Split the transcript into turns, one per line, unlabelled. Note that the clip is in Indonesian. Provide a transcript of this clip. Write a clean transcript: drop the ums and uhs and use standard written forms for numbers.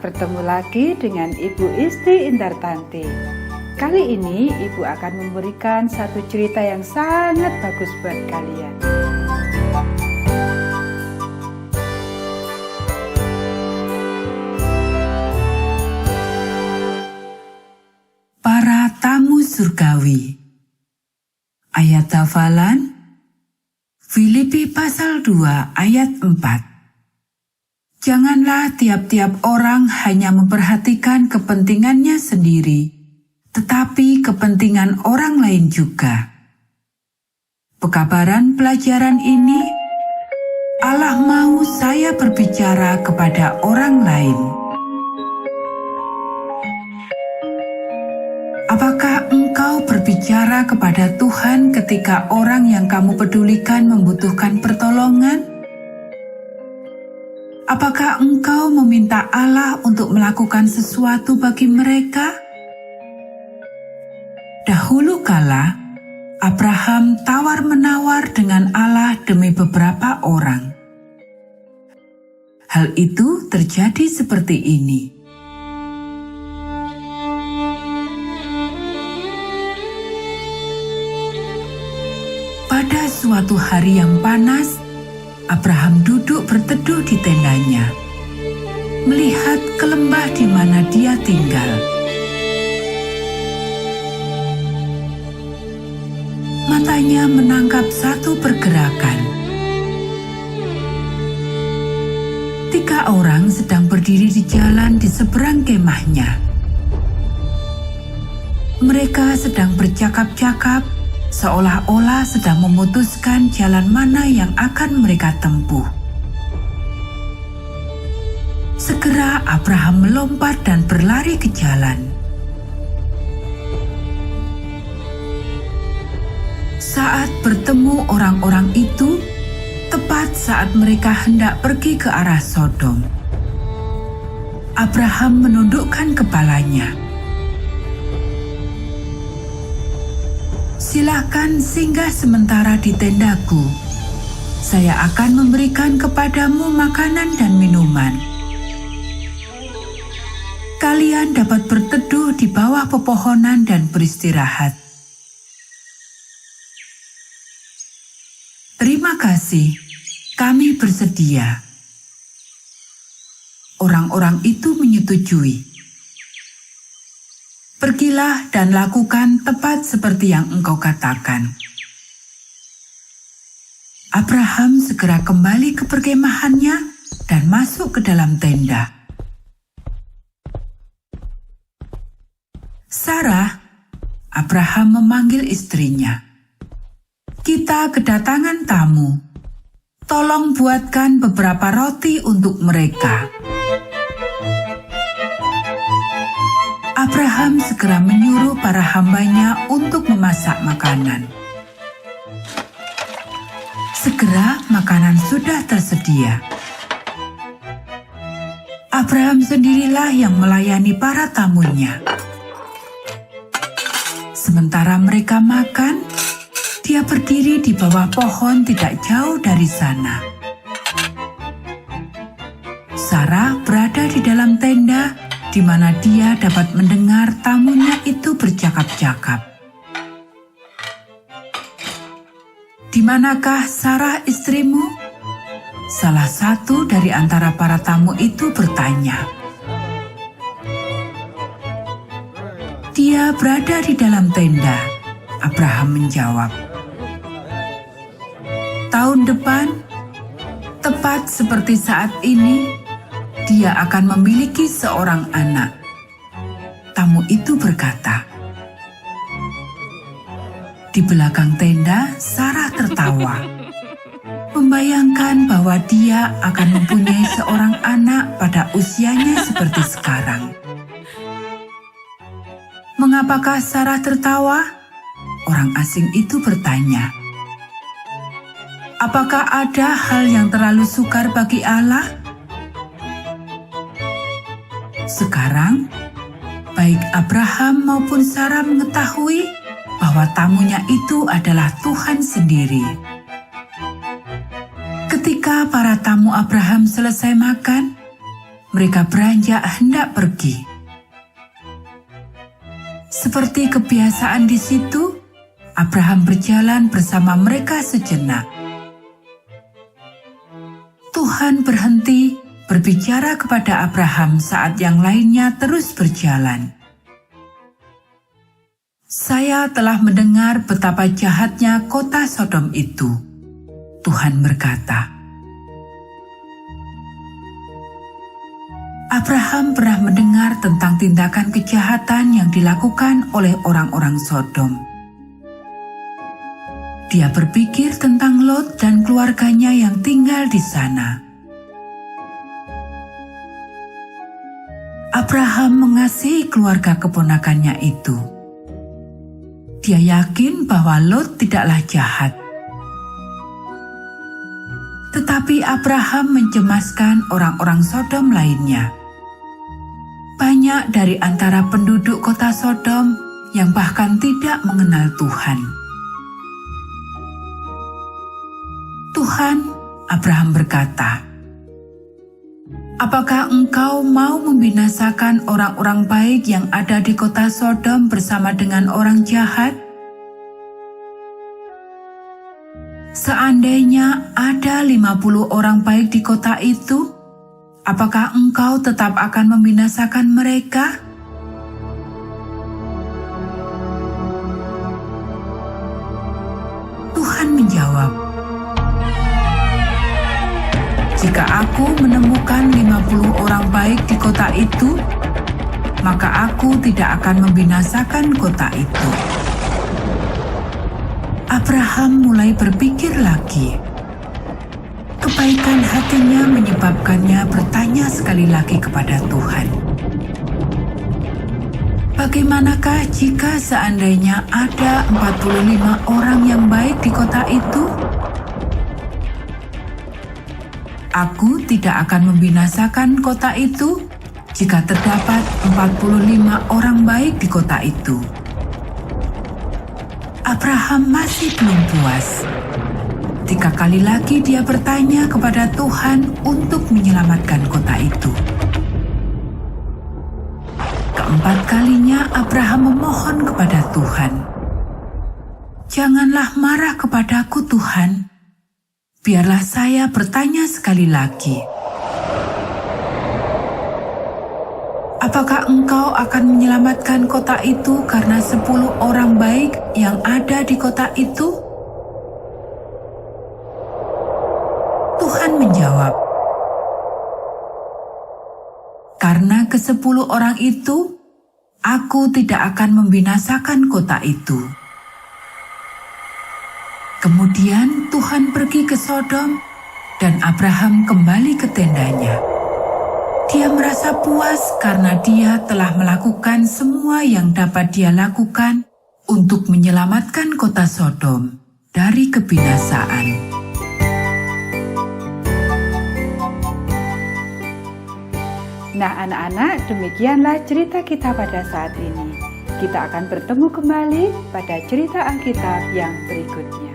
Bertemu lagi dengan Ibu Isti Indartanti. Kali ini Ibu akan memberikan satu cerita yang sangat bagus buat kalian.
Para tamu surgawi. Ayat hafalan Filipi pasal 2 ayat 4. Janganlah tiap-tiap orang hanya memperhatikan kepentingannya sendiri, tetapi kepentingan orang lain juga. Pekabaran pelajaran ini, Allah mau saya berbicara kepada orang lain. Apakah engkau berbicara kepada Tuhan ketika orang yang kamu pedulikan membutuhkan pertolongan? Apakah engkau meminta Allah untuk melakukan sesuatu bagi mereka? Dahulu kala, Abraham tawar-menawar dengan Allah demi beberapa orang. Hal itu terjadi seperti ini. Pada suatu hari yang panas, Abraham duduk berteduh di tendanya, melihat ke lembah di mana dia tinggal. Matanya menangkap satu pergerakan. 3 orang sedang berdiri di jalan di seberang kemahnya. Mereka sedang bercakap-cakap, seolah-olah sedang memutuskan jalan mana yang akan mereka tempuh. Segera Abraham melompat dan berlari ke jalan. Saat bertemu orang-orang itu, tepat saat mereka hendak pergi ke arah Sodom, Abraham menundukkan kepalanya. Silakan singgah sementara di tendaku. Saya akan memberikan kepadamu makanan dan minuman. Kalian dapat berteduh di bawah pepohonan dan beristirahat. Terima kasih, kami bersedia. Orang-orang itu menyetujui. Pergilah dan lakukan tepat seperti yang engkau katakan. Abraham segera kembali ke perkemahannya dan masuk ke dalam tenda. Sarah, Abraham memanggil istrinya. Kita kedatangan tamu. Tolong buatkan beberapa roti untuk mereka. Abraham segera menyuruh para hambanya untuk memasak makanan. Segera makanan sudah tersedia. Abraham sendirilah yang melayani para tamunya. Sementara mereka makan, dia berdiri di bawah pohon tidak jauh dari sana. Sarah berada di dalam tenda, di mana dia dapat mendengar tamunya itu bercakap-cakap. Di manakah Sarah istrimu? Salah satu dari antara para tamu itu bertanya. Dia berada di dalam tenda, Abraham menjawab. Tahun depan, tepat seperti saat ini, dia akan memiliki seorang anak. Tamu itu berkata. Di belakang tenda, Sarah tertawa, membayangkan bahwa dia akan mempunyai seorang anak pada usianya seperti sekarang. Mengapakah Sarah tertawa? Orang asing itu bertanya. Apakah ada hal yang terlalu sukar bagi Allah? Sekarang, baik Abraham maupun Sarah mengetahui bahwa tamunya itu adalah Tuhan sendiri. Ketika para tamu Abraham selesai makan, mereka beranjak hendak pergi. Seperti kebiasaan di situ, Abraham berjalan bersama mereka sejenak. Tuhan berhenti berbicara kepada Abraham saat yang lainnya terus berjalan. Saya telah mendengar betapa jahatnya kota Sodom itu, Tuhan berkata. Abraham pernah mendengar tentang tindakan kejahatan yang dilakukan oleh orang-orang Sodom. Dia berpikir tentang Lot dan keluarganya yang tinggal di sana. Abraham mengasihi keluarga keponakannya itu. Dia yakin bahwa Lot tidaklah jahat. Tetapi Abraham mencemaskan orang-orang Sodom lainnya. Banyak dari antara penduduk kota Sodom yang bahkan tidak mengenal Tuhan. Tuhan, Abraham berkata, "Apakah engkau mau membinasakan orang-orang baik yang ada di kota Sodom bersama dengan orang jahat? Seandainya ada 50 orang baik di kota itu, apakah engkau tetap akan membinasakan mereka?" Tuhan menjawab, "Jika aku menemukan 50 orang baik di kota itu, maka aku tidak akan membinasakan kota itu." Abraham mulai berpikir lagi. Kebaikan hatinya menyebabkannya bertanya sekali lagi kepada Tuhan, "Bagaimanakah jika seandainya ada 45 orang yang baik di kota itu? Aku tidak akan membinasakan kota itu jika terdapat 45 orang baik di kota itu." Abraham masih belum puas. 3 kali lagi dia bertanya kepada Tuhan untuk menyelamatkan kota itu. Keempat kalinya Abraham memohon kepada Tuhan, "Janganlah marah kepadaku, Tuhan. Biarlah saya bertanya sekali lagi. Apakah engkau akan menyelamatkan kota itu karena 10 orang baik yang ada di kota itu?" Tuhan menjawab, "Karena ke-10 orang itu, aku tidak akan membinasakan kota itu." Kemudian Tuhan pergi ke Sodom dan Abraham kembali ke tendanya. Dia merasa puas karena dia telah melakukan semua yang dapat dia lakukan untuk menyelamatkan kota Sodom dari kebinasaan.
Nah anak-anak, demikianlah cerita kita pada saat ini. Kita akan bertemu kembali pada cerita Alkitab yang berikutnya.